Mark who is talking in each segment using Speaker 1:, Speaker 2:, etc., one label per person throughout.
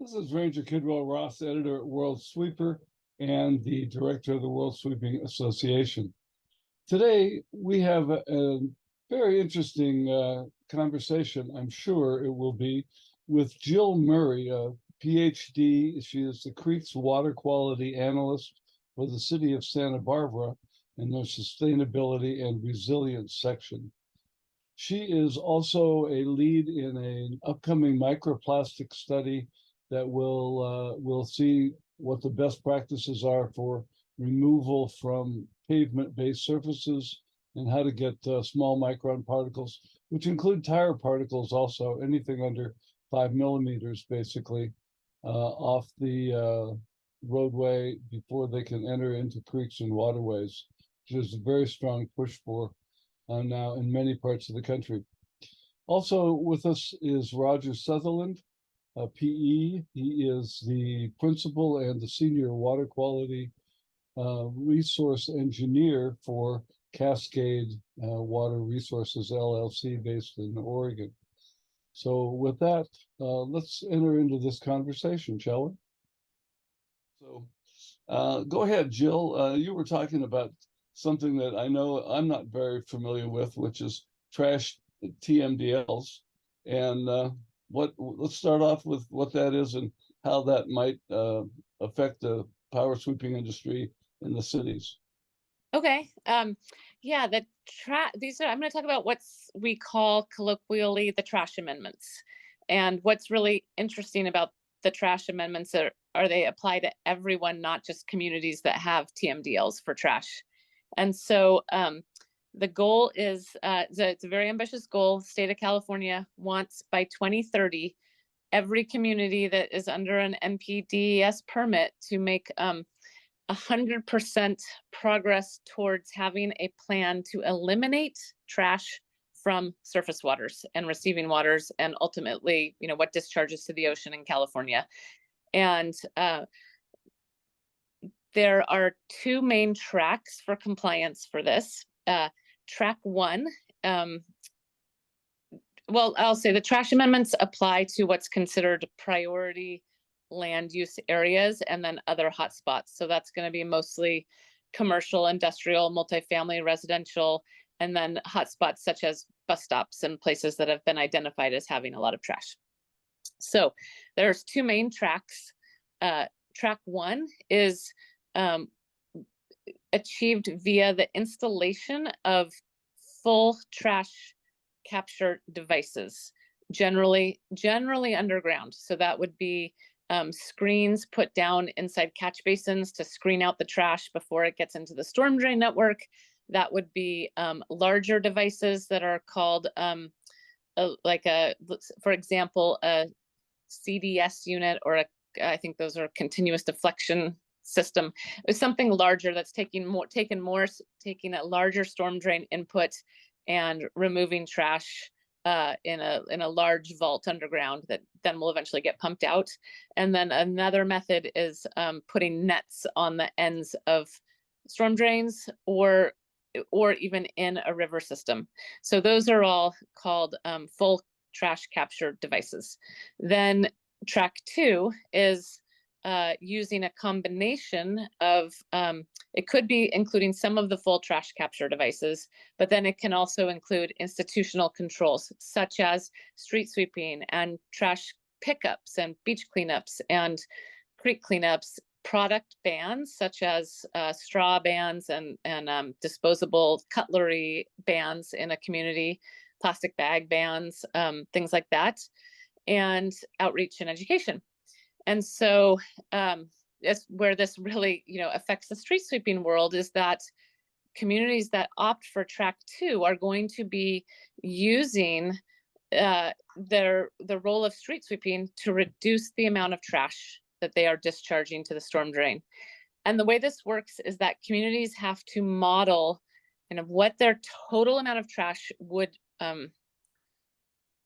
Speaker 1: This is Ranger Kidwell-Ross, editor at World Sweeper and the director of the World Sweeping Association. Today, we have a very interesting conversation, I'm sure it will be, with Jill Murray, a PhD. She is the Creek's Water Quality Analyst for the city of Santa Barbara in their Sustainability and Resilience section. She is also a lead in an upcoming microplastic study that will see what the best practices are for removal from pavement-based surfaces and how to get small micron particles, which include tire particles also, anything under 5 millimeters, basically, off the roadway before they can enter into creeks and waterways, which is a very strong push for now in many parts of the country. Also with us is Roger Sutherland, PE. He is the principal and the senior water quality resource engineer for Cascade Water Resources LLC based in Oregon. So with that, let's enter into this conversation, shall we? So go ahead, Jill. You were talking about something that I know I'm not very familiar with, which is trash TMDLs. And let's start off with what that is and how that might affect the power sweeping industry in the cities.
Speaker 2: Okay. Yeah, I'm going to talk about what we call colloquially the trash amendments. And what's really interesting about the trash amendments are they apply to everyone, not just communities that have TMDLs for trash. And so the goal is, it's a very ambitious goal. The state of California wants by 2030, every community that is under an NPDES permit to make 100% progress towards having a plan to eliminate trash from surface waters and receiving waters, and ultimately, what discharges to the ocean in California. And there are two main tracks for compliance for this. Track one, well, I'll say the trash amendments apply to what's considered priority land use areas and then other hotspots. So that's going to be mostly commercial, industrial, multifamily, residential, and then hotspots such as bus stops and places that have been identified as having a lot of trash. So there's two main tracks. Track one is achieved via the installation of full trash capture devices, generally underground. So that would be screens put down inside catch basins to screen out the trash before it gets into the storm drain network. That would be larger devices that are called for example, a CDS unit, or I think those are continuous deflection system. It's something larger that's taking a larger storm drain input and removing trash in a large vault underground that then will eventually get pumped out. And then another method is putting nets on the ends of storm drains or even in a river system. So those are all called full trash capture devices. Then track two is using a combination of, it could be including some of the full trash capture devices, but then it can also include institutional controls such as street sweeping and trash pickups and beach cleanups and creek cleanups, product bans such as straw bans and disposable cutlery bans in a community, plastic bag bans, things like that, and outreach and education. And so that's where this really, affects the street sweeping world, is that communities that opt for track two are going to be using the role of street sweeping to reduce the amount of trash that they are discharging to the storm drain. And the way this works is that communities have to model kind of what their total amount of trash would. Okay,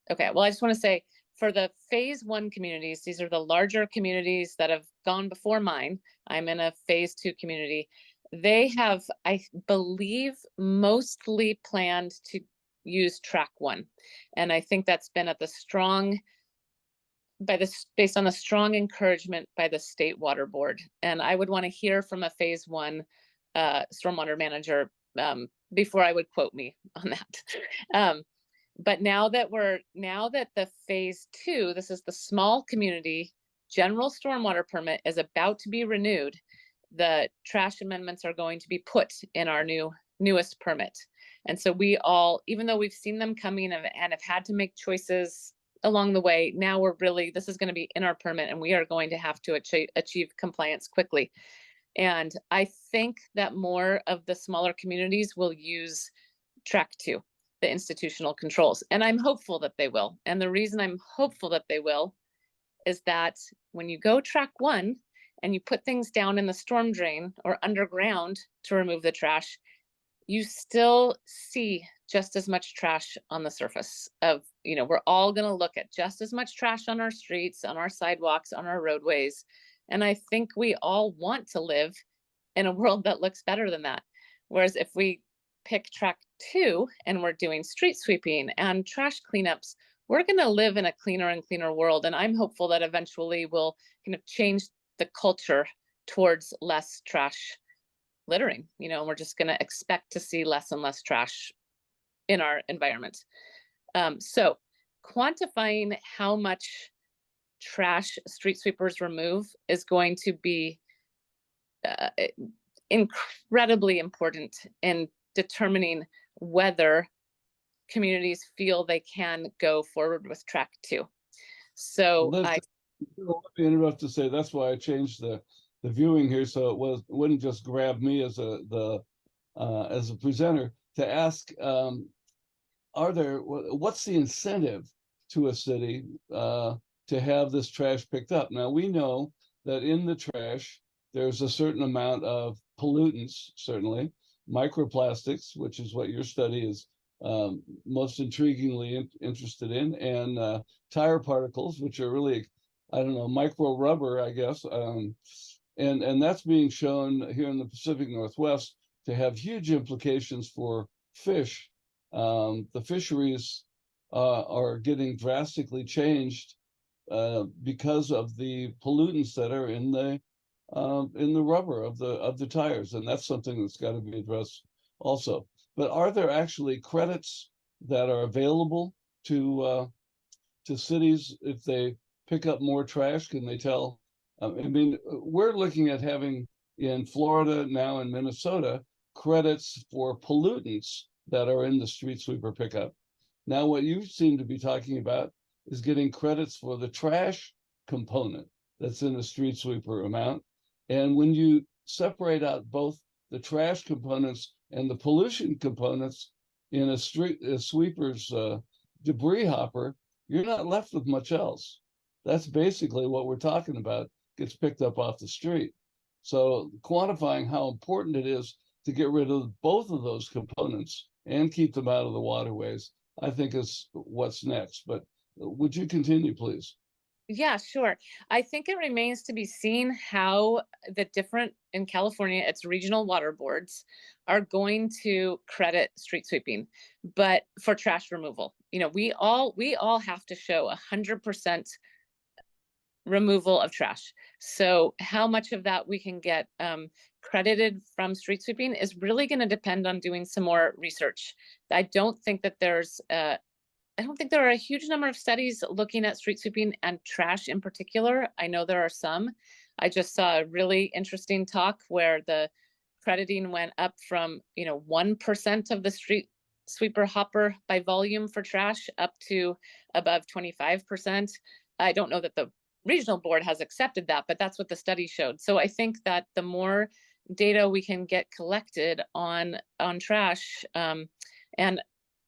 Speaker 2: well, I just want to say, for the phase one communities, these are the larger communities that have gone before mine. I'm in a phase two community. They have, I believe, mostly planned to use track one. And I think that's been at the strong based on a strong encouragement by the state water board. And I would want to hear from a phase one stormwater manager before I would quote me on that. But now that the phase two, this is the small community general stormwater permit, is about to be renewed, the trash amendments are going to be put in our newest permit. And so we all, even though we've seen them coming and have had to make choices along the way, now this is going to be in our permit, and we are going to have to achieve compliance quickly. And I think that more of the smaller communities will use track 2, the institutional controls. And I'm hopeful that they will. And the reason I'm hopeful that they will is that when you go track 1 and you put things down in the storm drain or underground to remove the trash, you still see just as much trash on the surface of, we're all going to look at just as much trash on our streets, on our sidewalks, on our roadways. And I think we all want to live in a world that looks better than that. Whereas if we pick track 2 and we're doing street sweeping and trash cleanups, we're going to live in a cleaner and cleaner world. And I'm hopeful that eventually we'll kind of change the culture towards less trash littering. We're just going to expect to see less and less trash in our environment. So quantifying how much trash street sweepers remove is going to be incredibly important in determining whether communities feel they can go forward with track 2. So
Speaker 1: let me interrupt to say that's why I changed the viewing here, so it wouldn't just grab me as a presenter to ask, what's the incentive to a city to have this trash picked up? Now, we know that in the trash there's a certain amount of pollutants, certainly microplastics, which is what your study is most intriguingly interested in, and tire particles, which are really, I don't know, micro rubber, I guess. And that's being shown here in the Pacific Northwest to have huge implications for fish. The fisheries are getting drastically changed because of the pollutants that are in the rubber of the tires, and that's something that's got to be addressed also. But are there actually credits that are available to cities if they pick up more trash? Can they tell? We're looking at having in Florida now and Minnesota credits for pollutants that are in the street sweeper pickup. Now, what you seem to be talking about is getting credits for the trash component that's in the street sweeper amount. And when you separate out both the trash components and the pollution components in a sweeper's debris hopper, you're not left with much else. That's basically what we're talking about, gets picked up off the street. So quantifying how important it is to get rid of both of those components and keep them out of the waterways, I think is what's next. But would you continue, please?
Speaker 2: Yeah, sure. I think it remains to be seen how the different, in California, it's regional water boards are going to credit street sweeping, but for trash removal. We all have to show 100% removal of trash. So how much of that we can get credited from street sweeping is really going to depend on doing some more research. I don't think there are a huge number of studies looking at street sweeping and trash in particular. I know there are some. I just saw a really interesting talk where the crediting went up from 1% of the street sweeper hopper by volume for trash up to above 25%. I don't know that the regional board has accepted that, but that's what the study showed. So I think that the more data we can get collected on trash, and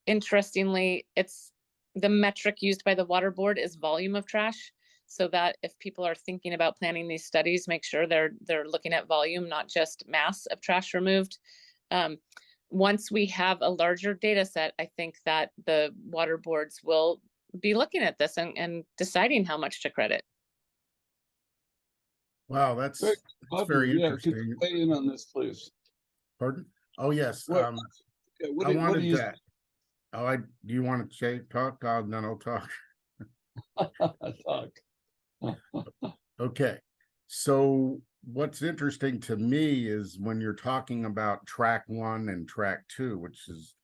Speaker 2: interestingly, it's the metric used by the water board is volume of trash, so that if people are thinking about planning these studies, make sure they're looking at volume, not just mass of trash removed. Once we have a larger data set, I think that the water boards will be looking at this and deciding how much to credit.
Speaker 3: Wow, that's very interesting.
Speaker 1: Could you weigh in on this, please?
Speaker 3: Pardon? Oh, yes.
Speaker 1: What
Speaker 3: I
Speaker 1: do
Speaker 3: wanted
Speaker 1: you
Speaker 3: that. Oh, do you want to talk? Then I'll talk.
Speaker 1: talk?
Speaker 3: Okay. So what's interesting to me is when you're talking about track 1 and track 2, which is,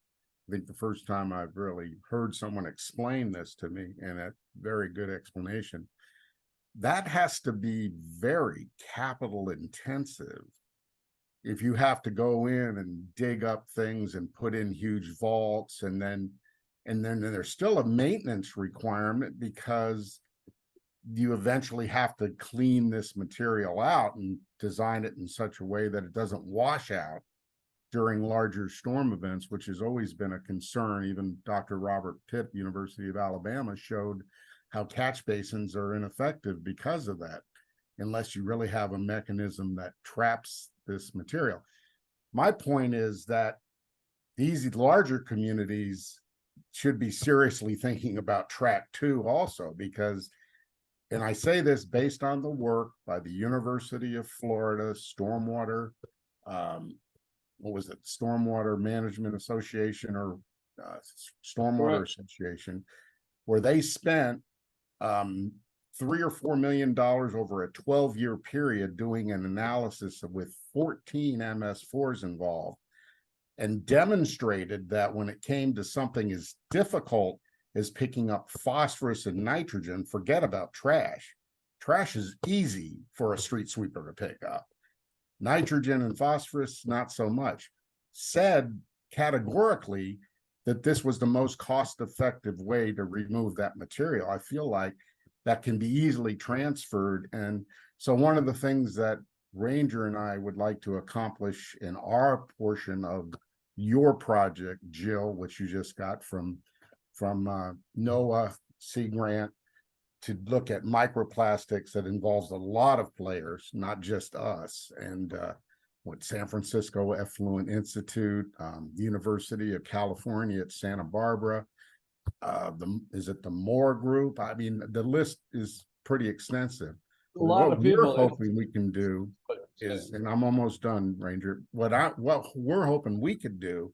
Speaker 3: I think, the first time I've really heard someone explain this to me, and a very good explanation. That has to be very capital intensive. If you have to go in and dig up things and put in huge vaults, and then there's still a maintenance requirement because you eventually have to clean this material out and design it in such a way that it doesn't wash out during larger storm events, which has always been a concern. Even Dr. Robert Pitt, University of Alabama, showed how catch basins are ineffective because of that, unless you really have a mechanism that traps this material. My point is that these larger communities should be seriously thinking about track 2 also, because, and I say this based on the work by the University of Florida Stormwater, what was it, Stormwater Management Association, or Stormwater Association, where they spent $3 or $4 million over a 12-year period doing an analysis with 14 MS4s involved, and demonstrated that when it came to something as difficult as picking up phosphorus and nitrogen, forget about trash. Trash is easy for a street sweeper to pick up. Nitrogen and phosphorus, not so much. Said categorically that this was the most cost-effective way to remove that material. I feel like that can be easily transferred. And so one of the things that Ranger and I would like to accomplish in our portion of your project, Jill, which you just got from NOAA Sea Grant, to look at microplastics that involves a lot of players, not just us. And what San Francisco Effluent Institute, University of California at Santa Barbara, is it the Moore Group? I mean, the list is pretty extensive.
Speaker 1: A lot of people.
Speaker 3: What we're hoping we can do is, and I'm almost done, Ranger. What we're hoping we could do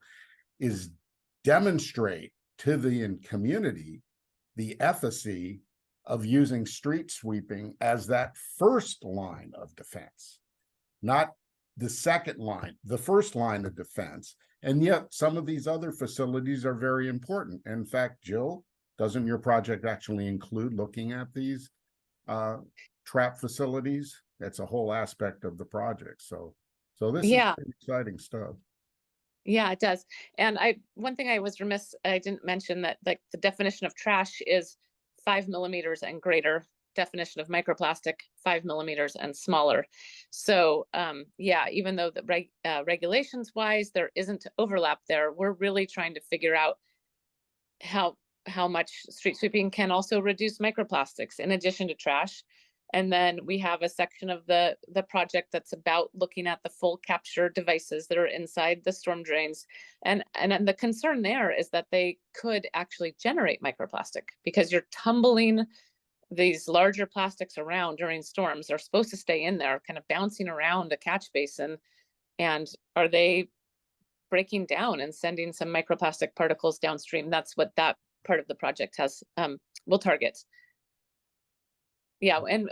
Speaker 3: is demonstrate to the community the efficacy of using street sweeping as that first line of defense, not the second line, the first line of defense. And yet some of these other facilities are very important. In fact, Jill, doesn't your project actually include looking at these trap facilities? That's a whole aspect of the project. So this is pretty exciting stuff.
Speaker 2: Yeah, it does. And one thing I was remiss, I didn't mention that, like, the definition of trash is 5 millimeters and greater. Definition of microplastic, 5 millimeters and smaller. So yeah, even though the regulations wise there isn't overlap there, we're really trying to figure out how much street sweeping can also reduce microplastics in addition to trash. And then we have a section of the project that's about looking at the full capture devices that are inside the storm drains. And the concern there is that they could actually generate microplastic, because you're tumbling these larger plastics around during storms. They're supposed to stay in there, kind of bouncing around a catch basin. And are they breaking down and sending some microplastic particles downstream? That's what that part of the project has will target. Yeah, and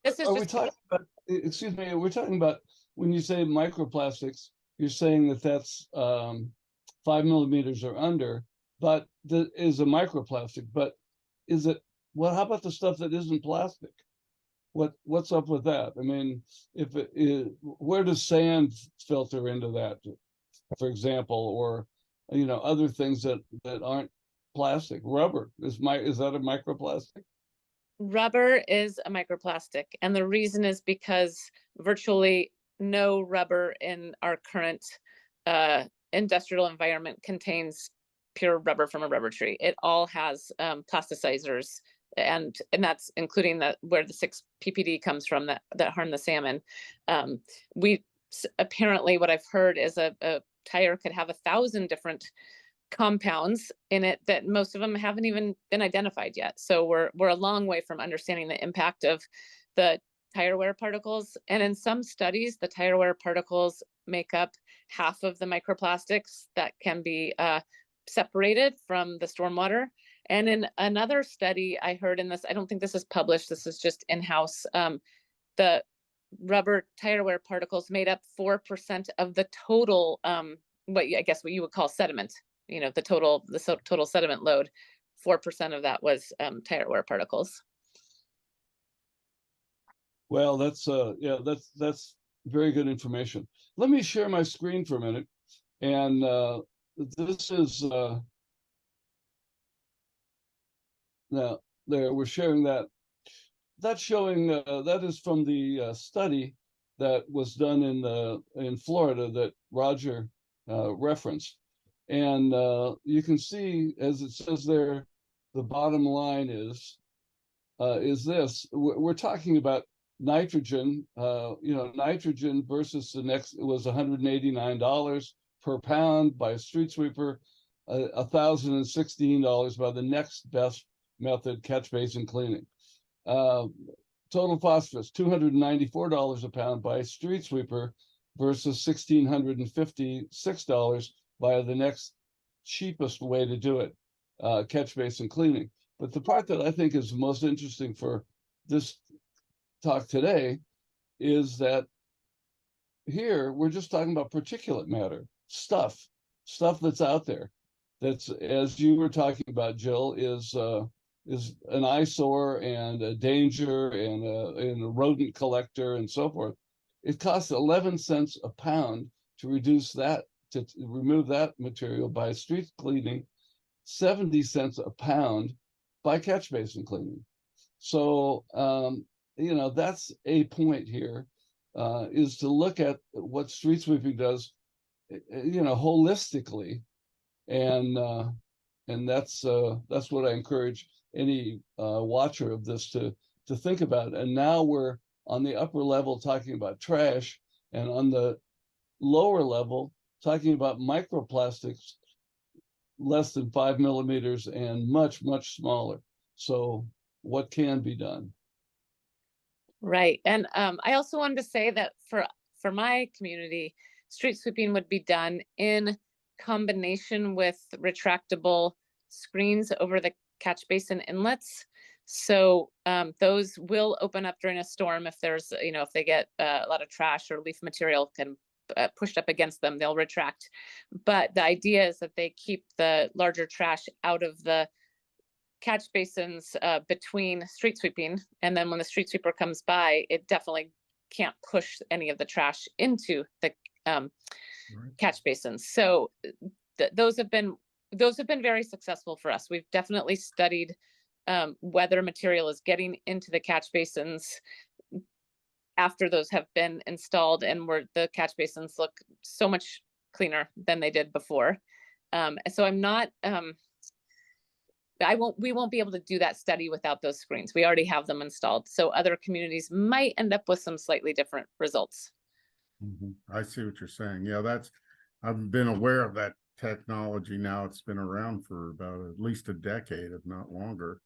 Speaker 2: this is
Speaker 1: we talking about, excuse me, we're talking about, when you say microplastics, you're saying that that's 5 millimeters or under, but that is a microplastic. But is it, well, how about the stuff that isn't plastic? What's up with that? I mean, if it is, where does sand filter into that, for example, or other things that aren't plastic? Rubber is that a microplastic?
Speaker 2: Rubber is a microplastic, and the reason is because virtually no rubber in our current industrial environment contains pure rubber from a rubber tree. It all has plasticizers, and that's including where the 6 ppd comes from that harm the salmon. Apparently what I've heard is a tire could have 1,000 different compounds in it that most of them haven't even been identified yet. So we're a long way from understanding the impact of the tire wear particles. And in some studies, the tire wear particles make up half of the microplastics that can be separated from the stormwater. And in another study I heard in this, I don't think this is published, this is just in-house, the rubber tire wear particles made up 4% of the total, what you would call sediment, the total sediment load. 4% of that was tire wear particles.
Speaker 1: Well, that's yeah, that's very good information. Let me share my screen for a minute. And this is now there, we're sharing that. That's showing that is from the study that was done in Florida that Roger referenced. And you can see, as it says there, the bottom line is this. We're talking about nitrogen, nitrogen versus the next, it was $189 per pound by a street sweeper, $1,016 by the next best method, catch basin cleaning. Total phosphorus, $294 a pound by a street sweeper versus $1,656 by the next cheapest way to do it, catch basin cleaning. But the part that I think is most interesting for this talk today is that here we're just talking about particulate matter, stuff that's out there. That's, as you were talking about, Jill, is an eyesore and a danger and a rodent collector and so forth. It costs 11 cents a pound to reduce that, to remove that material by street cleaning, 70 cents a pound by catch basin cleaning. So, that's a point here, is to look at what street sweeping does, holistically. And that's what I encourage any watcher of this to think about. And now we're on the upper level talking about trash, and on the lower level talking about microplastics less than 5 millimeters and much, much smaller. So what can be done?
Speaker 2: Right. And I also wanted to say that for my community, street sweeping would be done in combination with retractable screens over the catch basin inlets. So those will open up during a storm if there's, if they get a lot of trash or leaf material can pushed up against them, they'll retract. But the idea is that they keep the larger trash out of the catch basins between street sweeping. And then when the street sweeper comes by, it definitely can't push any of the trash into the catch basins. So those have been very successful for us. We've definitely studied whether material is getting into the catch basins after those have been installed, and where the catch basins look so much cleaner than they did before. So I'm not, we won't be able to do that study without those screens. We already have them installed. So other communities might end up with some slightly different results.
Speaker 3: I see what you're saying. Yeah, I've been aware of that technology now. It's been around for about at least a decade, if not longer.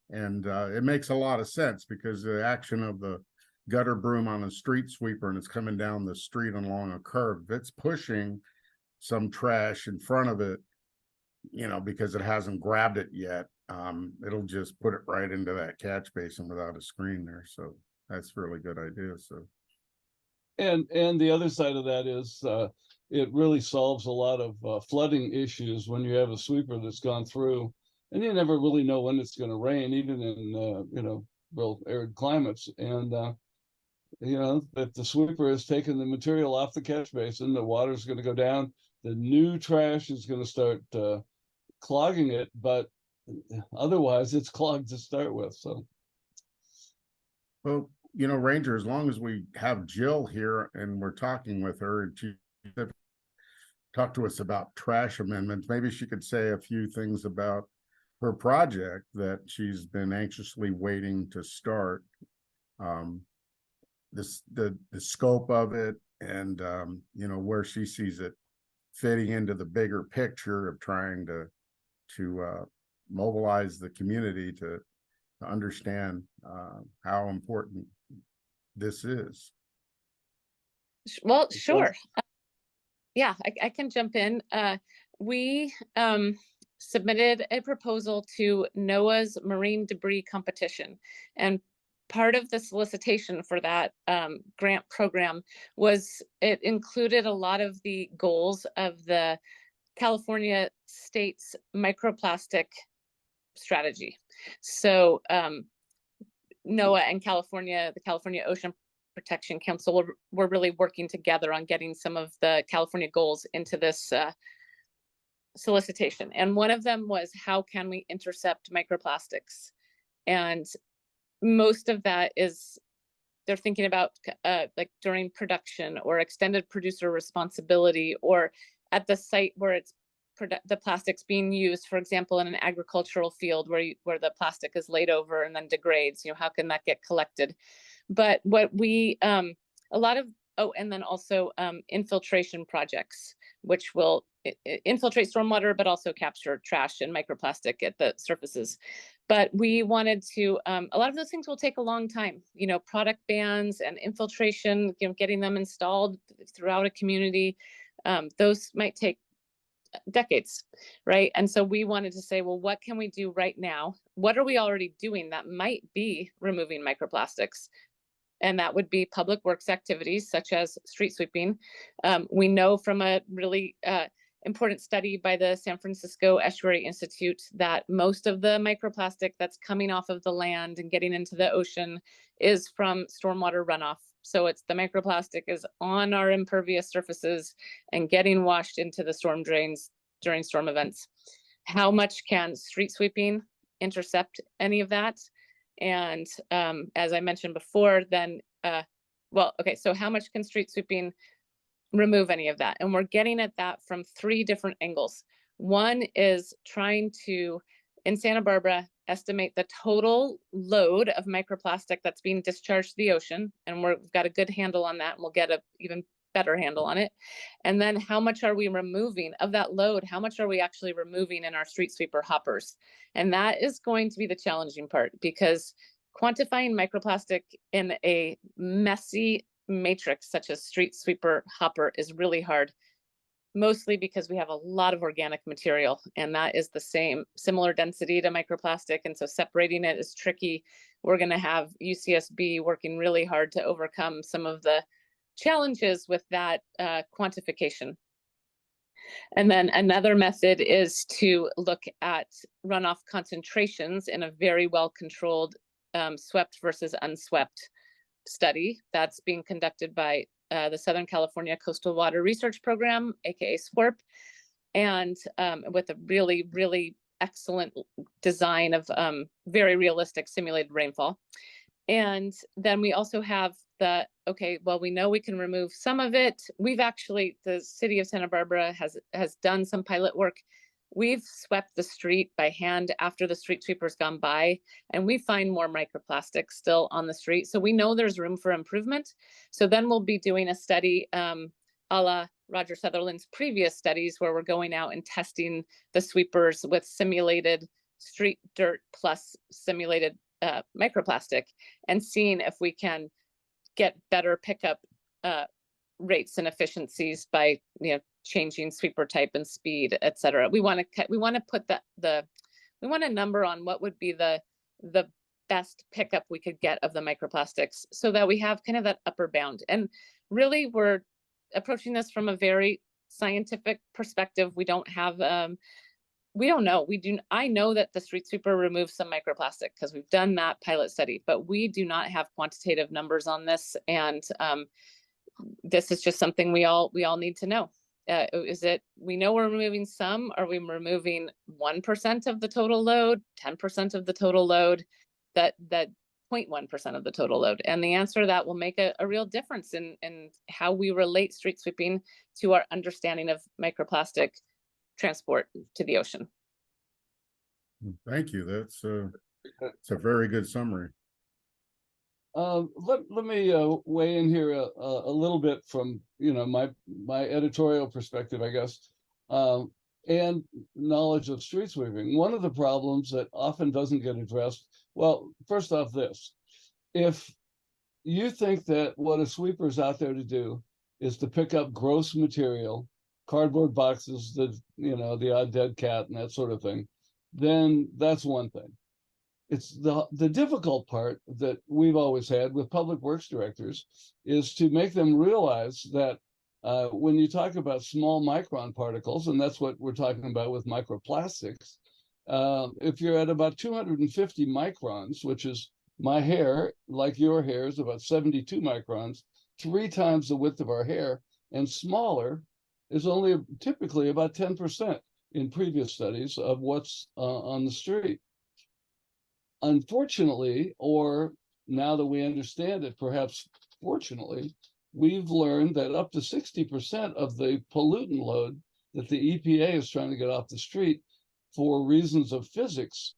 Speaker 3: And it makes a lot of sense, because the action of the gutter broom on a street sweeper, and it's coming down the street along a curve, it's pushing some trash in front of it, because it hasn't grabbed it yet. It'll just put it right into that catch basin without a screen there. So that's a really good idea. So,
Speaker 1: and the other side of that is it really solves a lot of flooding issues when you have a sweeper that's gone through, and you never really know when it's going to rain, even in real arid climates. And if the sweeper has taken the material off the catch basin, the water's going to go down. The new trash is going to start clogging it, but otherwise it's clogged to start with. So,
Speaker 3: well, Ranger, as long as we have Jill here and we're talking with her, and she talked to us about trash amendments, maybe she could say a few things about her project that she's been anxiously waiting to start. The scope of it, and where she sees it fitting into the bigger picture of trying to mobilize the community to understand how important this is.
Speaker 2: Well, sure. Yeah, I can jump in. We submitted a proposal to NOAA's marine debris competition. And part of the solicitation for that grant program was it included a lot of the goals of the California state's microplastic strategy. So NOAA and California, the California Ocean Protection Council were really working together on getting some of the California goals into this solicitation. And one of them was, how can we intercept microplastics? And most of that is, they're thinking about like during production or extended producer responsibility, or at the site where it's the plastic's being used, for example, in an agricultural field where the plastic is laid over and then degrades, how can that get collected? But what we, a lot of, and then also infiltration projects, which will infiltrate stormwater, but also capture trash and microplastic at the surfaces. But we wanted to, a lot of those things will take a long time, product bans and infiltration, getting them installed throughout a community. Those might take decades, right? And so we wanted to say, well, what can we do right now? What are we already doing that might be removing microplastics? And that would be public works activities such as street sweeping. We know from a really important study by the San Francisco Estuary Institute that most of the microplastic that's coming off of the land and getting into the ocean is from stormwater runoff. So it's the microplastic is on our impervious surfaces and getting washed into the storm drains during storm events. How much can street sweeping intercept any of that? And as I mentioned before, then, so how much can street sweeping remove any of that? And we're getting at that from 3 different angles. One is trying to, in Santa Barbara, estimate the total load of microplastic that's being discharged to the ocean. And we've got a good handle on that, and we'll get a even better handle on it. And then how much are we removing of that load? How much are we actually removing in our street sweeper hoppers? And that is going to be the challenging part, because quantifying microplastic in a messy matrix such as street sweeper hopper is really hard, mostly because we have a lot of organic material, and that is the similar density to microplastic. And so separating it is tricky. We're going to have UCSB working really hard to overcome some of the challenges with that quantification. And then another method is to look at runoff concentrations in a very well-controlled swept versus unswept study that's being conducted by the Southern California Coastal Water Research Program, aka SWRP, and with a really, really excellent design of very realistic simulated rainfall. And then we also have we know we can remove some of it. The city of Santa Barbara has done some pilot work. We've swept the street by hand after the street sweeper's gone by, and we find more microplastics still on the street. So we know there's room for improvement. So then we'll be doing a study a la Roger Sutherland's previous studies, where we're going out and testing the sweepers with simulated street dirt plus simulated microplastic, and seeing if we can get better pickup rates and efficiencies by changing sweeper type and speed, et cetera. We want to put we want a number on what would be the best pickup we could get of the microplastics, so that we have kind of that upper bound. And really, we're approaching this from a very scientific perspective. We don't have we don't know. I know that the street sweeper removes some microplastic because we've done that pilot study, but we do not have quantitative numbers on this. And this is just something we all need to know. We know we're removing some. Are we removing 1% of the total load, 10% of the total load, that 0.1% of the total load? And the answer to that will make a real difference in how we relate street sweeping to our understanding of microplastic transport to the ocean.
Speaker 3: Thank you. That's a very good summary.
Speaker 1: Let me weigh in here a little bit from my editorial perspective, I guess, and knowledge of street sweeping. One of the problems that often doesn't get addressed. Well, first off, if you think that what a sweeper is out there to do is to pick up gross material cardboard boxes, the odd dead cat and that sort of thing, then that's one thing. It's the difficult part that we've always had with public works directors is to make them realize that when you talk about small micron particles, and that's what we're talking about with microplastics, if you're at about 250 microns, which is my hair, like your hair, is about 72 microns, 3 times the width of our hair, and smaller is only typically about 10% in previous studies of what's on the street. Unfortunately, or now that we understand it, perhaps fortunately, we've learned that up to 60% of the pollutant load that the EPA is trying to get off the street for reasons of physics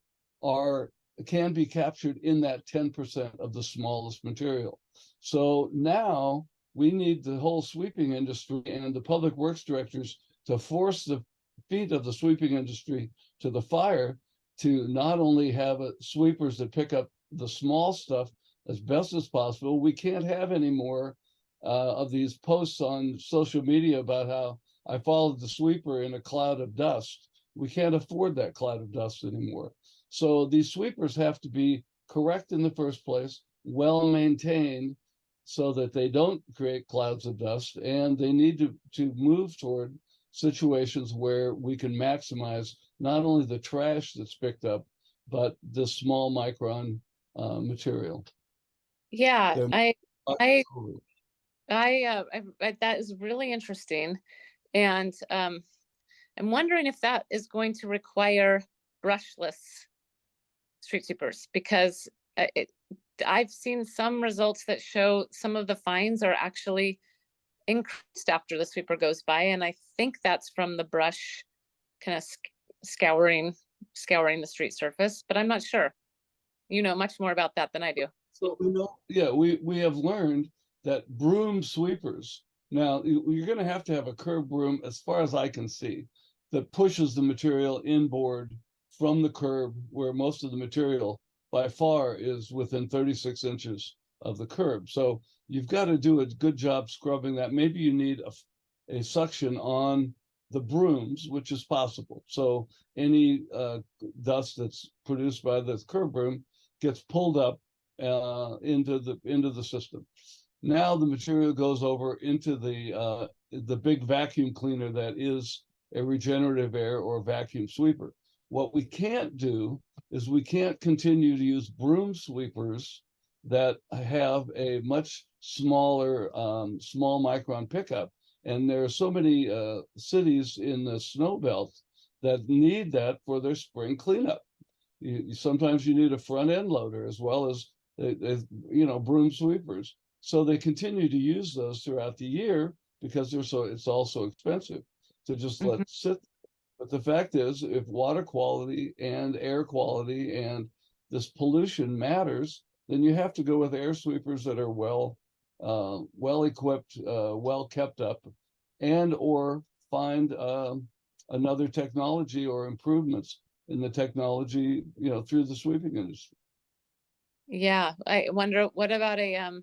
Speaker 1: can be captured in that 10% of the smallest material. So now we need the whole sweeping industry and the public works directors to force the feet of the sweeping industry to the fire to not only have sweepers that pick up the small stuff as best as possible. We can't have any more of these posts on social media about how I followed the sweeper in a cloud of dust. We can't afford that cloud of dust anymore. So these sweepers have to be correct in the first place, well maintained, so that they don't create clouds of dust, and they need to move toward situations where we can maximize not only the trash that's picked up, but the small micron material.
Speaker 2: Yeah,
Speaker 1: They're
Speaker 2: that is really interesting, and I'm wondering if that is going to require brushless street sweepers, because I've seen some results that show some of the fines are actually increased after the sweeper goes by, and I think that's from the brush kind of scouring the street surface, but I'm not sure. You know much more about that than I do.
Speaker 1: So we have learned that broom sweepers. Now you're going to have a curb broom, as far as I can see, that pushes the material inboard from the curb, where most of the material by far is within 36 inches of the curb. So you've got to do a good job scrubbing that. Maybe you need a suction on the brooms, which is possible. So any dust that's produced by the curb broom gets pulled up into the system. Now the material goes over into the big vacuum cleaner that is a regenerative air or vacuum sweeper. What we can't do is we can't continue to use broom sweepers that have a much smaller small micron pickup. And there are so many cities in the snow belt that need that for their spring cleanup. Sometimes you need a front end loader as well as broom sweepers. So they continue to use those throughout the year because it's also expensive to just let sit. But the fact is, if water quality and air quality and this pollution matters, then you have to go with air sweepers that are well equipped, well kept up, and or find another technology or improvements in the technology, through the sweeping industry.
Speaker 2: Yeah, I wonder, what about a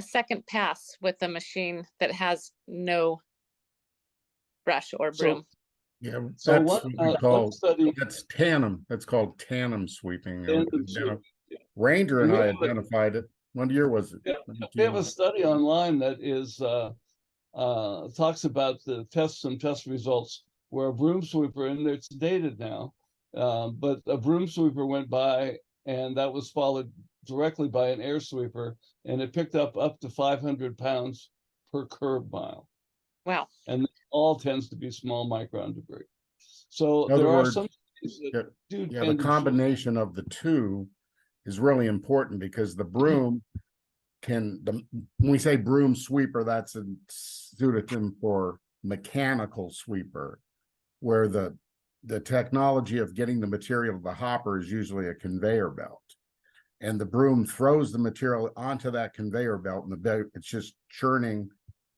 Speaker 2: second pass with a machine that has no brush or broom?
Speaker 3: Yeah,
Speaker 1: So
Speaker 3: that's what we call
Speaker 1: study,
Speaker 3: that's tandem. That's called tandem sweeping. Ranger
Speaker 1: and
Speaker 3: and I identified it. What year was it?
Speaker 1: we have a study online that is talks about some test results where a broom sweeper, and it's dated now, but a broom sweeper went by, and that was followed directly by an air sweeper, and it picked up to 500 pounds per curb mile.
Speaker 2: Wow.
Speaker 1: And all tends to be small micron debris. So
Speaker 3: there are
Speaker 1: some
Speaker 3: that do the combination of the two is really important, because the broom when we say broom sweeper, that's a pseudonym for mechanical sweeper, where the technology of getting the material to the hopper is usually a conveyor belt, and the broom throws the material onto that conveyor belt, and it's just churning,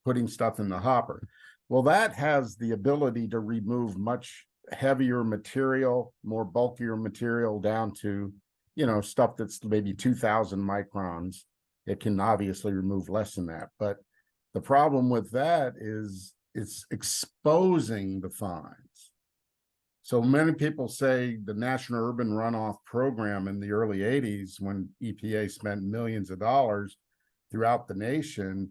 Speaker 3: putting stuff in the hopper. Well, that has the ability to remove much heavier material, more bulkier material, down to, stuff that's maybe 2,000 microns. It can obviously remove less than that. But the problem with that is it's exposing the fines. So many people say the National Urban Runoff Program in the early 80s, when EPA spent millions of dollars throughout the nation,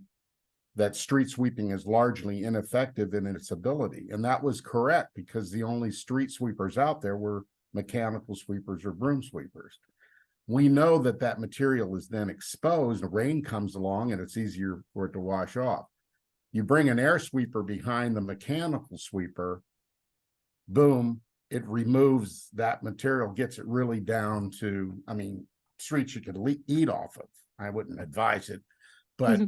Speaker 3: that street sweeping is largely ineffective in its ability. And that was correct, because the only street sweepers out there were mechanical sweepers or broom sweepers. We know that that material is then exposed, rain comes along, and it's easier for it to wash off. You bring an air sweeper behind the mechanical sweeper, boom, it removes that material, gets it really down to, I mean, streets you could eat off of. I wouldn't advise it, but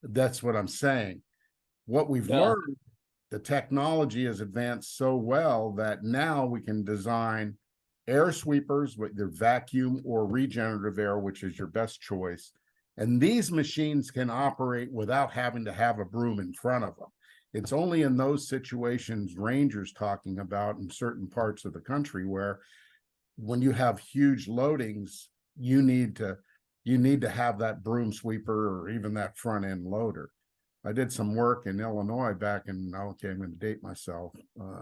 Speaker 3: that's what I'm saying. What we've learned, the technology has advanced so well that now we can design air sweepers with their vacuum or regenerative air, which is your best choice. And these machines can operate without having to have a broom in front of them. It's only in those situations Ranger's talking about in certain parts of the country where when you have huge loadings, you need to have that broom sweeper or even that front end loader. I did some work in Illinois back in, okay, I'm going to date myself,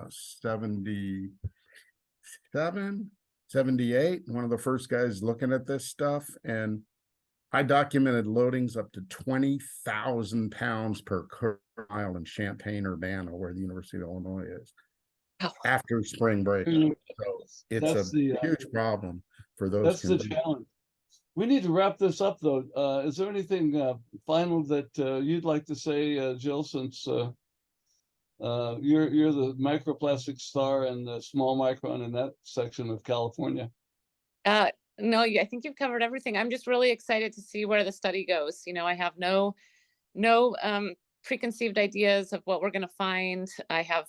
Speaker 3: 77, 78, one of the first guys looking at this stuff. And I documented loadings up to 20,000 pounds per mile in Champaign-Urbana, where the University of Illinois is, after spring break. So it's a huge problem for those.
Speaker 1: That's the challenge. We need to wrap this up, though. Is there anything final that you'd like to say, Jill, since you're the microplastic star and the small micron in that section of California?
Speaker 2: No, I think you've covered everything. I'm just really excited to see where the study goes. You know, I have no preconceived ideas of what we're going to find. I have,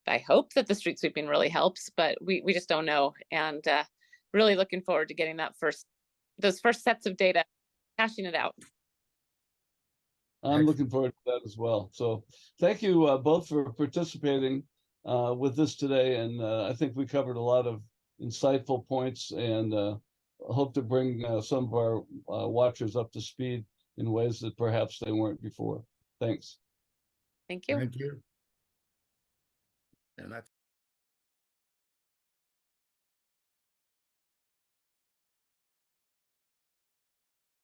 Speaker 2: I hope that the street sweeping really helps, but we just don't know. And really looking forward to getting those first sets of data, hashing it out.
Speaker 1: I'm looking forward to that as well. So thank you both for participating with this today. And I think we covered a lot of insightful points, and hope to bring some of our watchers up to speed in ways that perhaps they weren't before. Thanks.
Speaker 2: Thank you.
Speaker 3: Thank you. And that's